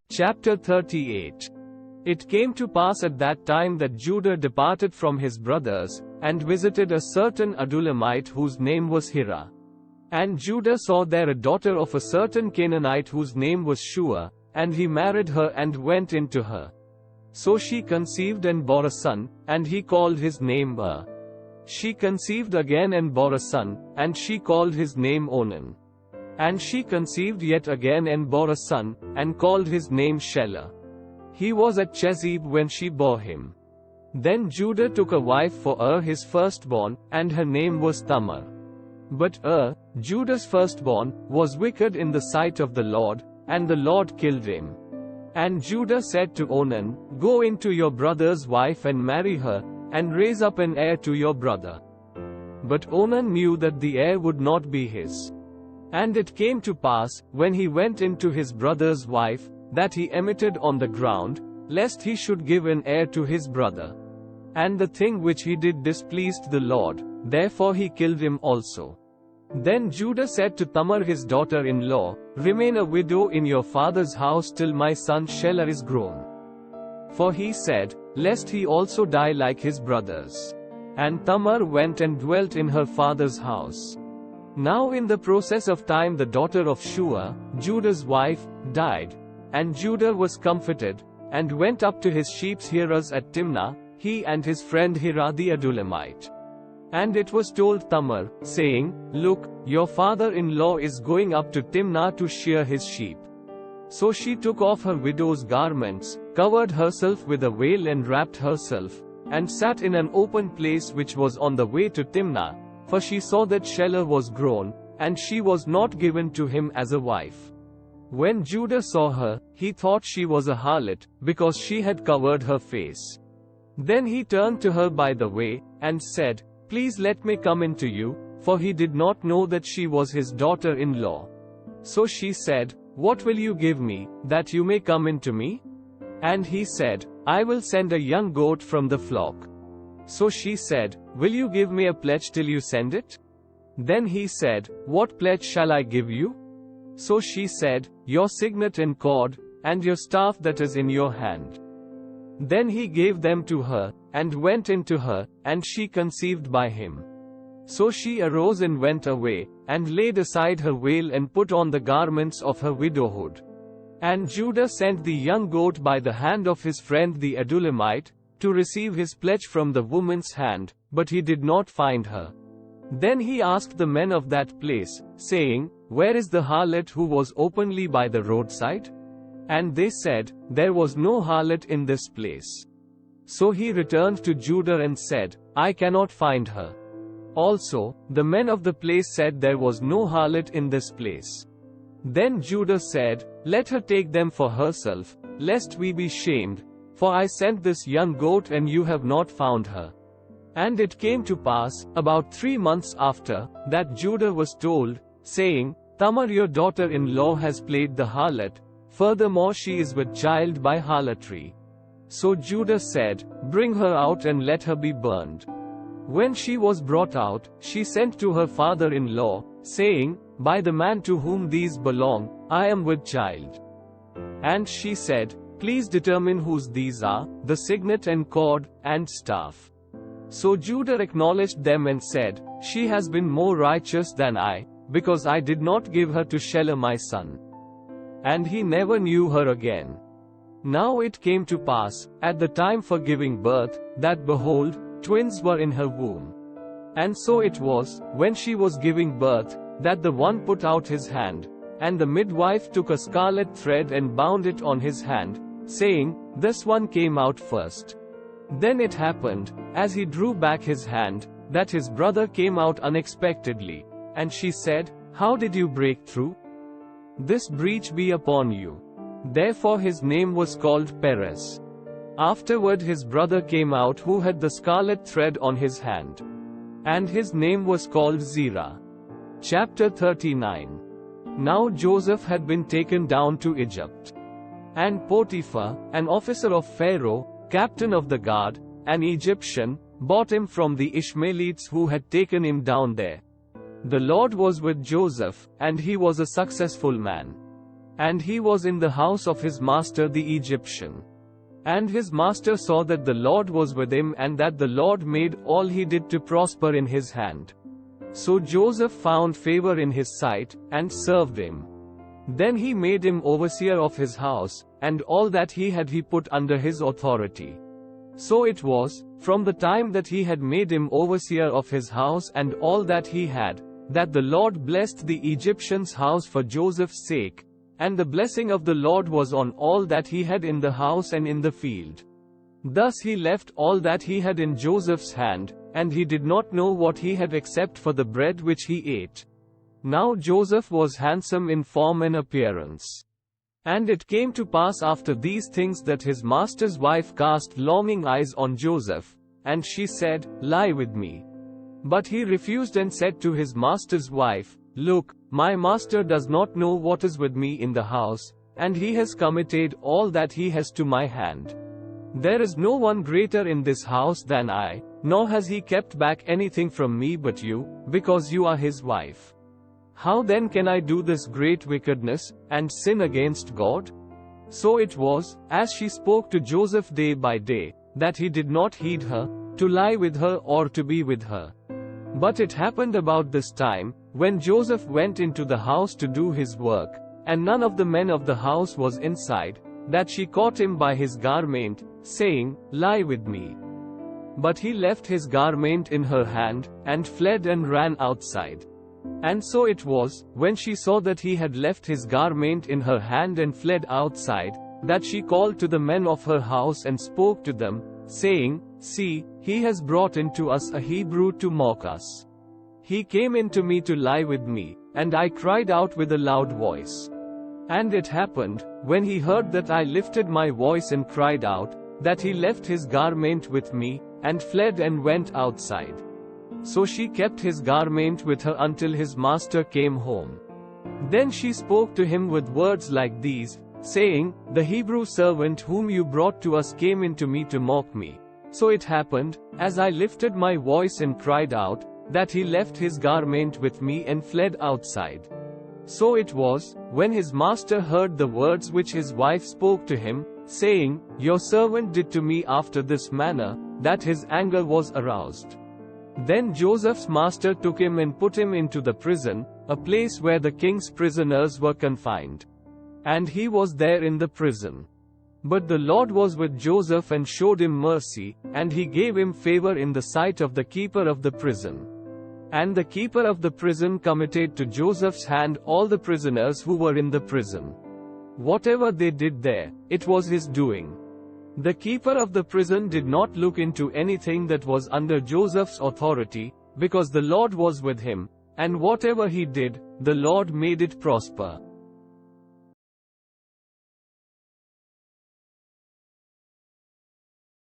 Chapter 38. It came to pass at that time that Judah departed from his brothers, and visited a certain Adullamite whose name was Hira. And Judah saw there a daughter of a certain Canaanite whose name was Shua, and he married her and went in to her. So she conceived and bore a son, and he called his name She conceived again and bore a son, and she called his name Onan. And she conceived yet again and bore a son, and called his name Shelah. He was at Chezib when she bore him. Then Judah took a wife for his firstborn, and her name was Tamar. But Judah's firstborn, was wicked in the sight of the Lord, and the Lord killed him. And Judah said to Onan, Go into your brother's wife and marry her, and raise up an heir to your brother. But Onan knew that the heir would not be his. And it came to pass, when he went into his brother's wife, that he emitted on the ground, lest he should give an heir to his brother. And the thing which he did displeased the Lord, therefore he killed him also. Then Judah said to Tamar his daughter-in-law, Remain a widow in your father's house till my son Shelah is grown. For he said, Lest he also die like his brothers. And Tamar went and dwelt in her father's house. Now in the process of time the daughter of Shua, Judah's wife, died. And Judah was comforted, and went up to his sheep's shearers at Timnah, he and his friend Hira the Adullamite. And it was told Tamar, saying, Look, your father-in-law is going up to Timnah to shear his sheep. So she took off her widow's garments, covered herself with a veil and wrapped herself, and sat in an open place which was on the way to Timnah, for she saw that Shelah was grown, and she was not given to him as a wife. When Judah saw her, he thought she was a harlot, because she had covered her face. Then he turned to her by the way, and said, Please let me come in to you, for he did not know that she was his daughter-in-law. So she said, What will you give me, that you may come in to me? And he said, I will send a young goat from the flock. So she said, Will you give me a pledge till you send it? Then he said, What pledge shall I give you? So she said, Your signet and cord, and your staff that is in your hand. Then he gave them to her, and went in to her, and she conceived by him. So she arose and went away, and laid aside her veil and put on the garments of her widowhood. And Judah sent the young goat by the hand of his friend the Adullamite, to receive his pledge from the woman's hand, but he did not find her. Then he asked the men of that place, saying, Where is the harlot who was openly by the roadside? And they said, There was no harlot in this place. So he returned to Judah and said, I cannot find her. Also, the men of the place said there was no harlot in this place. Then Judah said, Let her take them for herself, lest we be shamed, for I sent this young goat and you have not found her. And it came to pass, about 3 months after, that Judah was told, saying, Tamar your daughter-in-law has played the harlot, furthermore she is with child by harlotry. So Judah said, Bring her out and let her be burned. When she was brought out, she sent to her father-in-law, saying, By the man to whom these belong, I am with child. And she said, Please determine whose these are, the signet and cord, and staff. So Judah acknowledged them and said, She has been more righteous than I, because I did not give her to Shelah my son. And he never knew her again. Now it came to pass, at the time for giving birth, that behold, twins were in her womb. And so it was, when she was giving birth, that the one put out his hand, and the midwife took a scarlet thread and bound it on his hand, saying, This one came out first. Then it happened, as he drew back his hand, that his brother came out unexpectedly, and she said, How did you break through? This breach be upon you. Therefore his name was called Perez. Afterward his brother came out who had the scarlet thread on his hand. And his name was called Zerah. Chapter 39. Now Joseph had been taken down to Egypt. And Potiphar, an officer of Pharaoh, captain of the guard, an Egyptian, bought him from the Ishmaelites who had taken him down there. The Lord was with Joseph, and he was a successful man. And he was in the house of his master the Egyptian. And his master saw that the Lord was with him and that the Lord made all he did to prosper in his hand. So Joseph found favor in his sight, and served him. Then he made him overseer of his house, and all that he had he put under his authority. So it was, from the time that he had made him overseer of his house and all that he had, that the Lord blessed the Egyptian's house for Joseph's sake, and the blessing of the Lord was on all that he had in the house and in the field. Thus he left all that he had in Joseph's hand, and he did not know what he had except for the bread which he ate. Now Joseph was handsome in form and appearance. And it came to pass after these things that his master's wife cast longing eyes on Joseph, and she said, "Lie with me." But he refused and said to his master's wife, "Look, my master does not know what is with me in the house, and he has committed all that he has to my hand. There is no one greater in this house than I, nor has he kept back anything from me but you, because you are his wife. How then can I do this great wickedness, and sin against God?" So it was, as she spoke to Joseph day by day, that he did not heed her, to lie with her or to be with her. But it happened about this time, when Joseph went into the house to do his work, and none of the men of the house was inside, that she caught him by his garment, saying, "Lie with me." But he left his garment in her hand, and fled and ran outside. And so it was, when she saw that he had left his garment in her hand and fled outside, that she called to the men of her house and spoke to them, saying, "See, he has brought into us a Hebrew to mock us. He came in to me to lie with me, and I cried out with a loud voice. And it happened, when he heard that I lifted my voice and cried out, that he left his garment with me, and fled and went outside. So she kept his garment with her until his master came home. Then she spoke to him with words like these, saying, "The Hebrew servant whom you brought to us came in to me to mock me. So it happened, as I lifted my voice and cried out, that he left his garment with me and fled outside." So it was, when his master heard the words which his wife spoke to him, saying, "Your servant did to me after this manner," that his anger was aroused. Then Joseph's master took him and put him into the prison, a place where the king's prisoners were confined. And he was there in the prison. But the Lord was with Joseph and showed him mercy, and he gave him favor in the sight of the keeper of the prison. And the keeper of the prison committed to Joseph's hand all the prisoners who were in the prison. Whatever they did there, it was his doing. The keeper of the prison did not look into anything that was under Joseph's authority, because the Lord was with him, and whatever he did, the Lord made it prosper.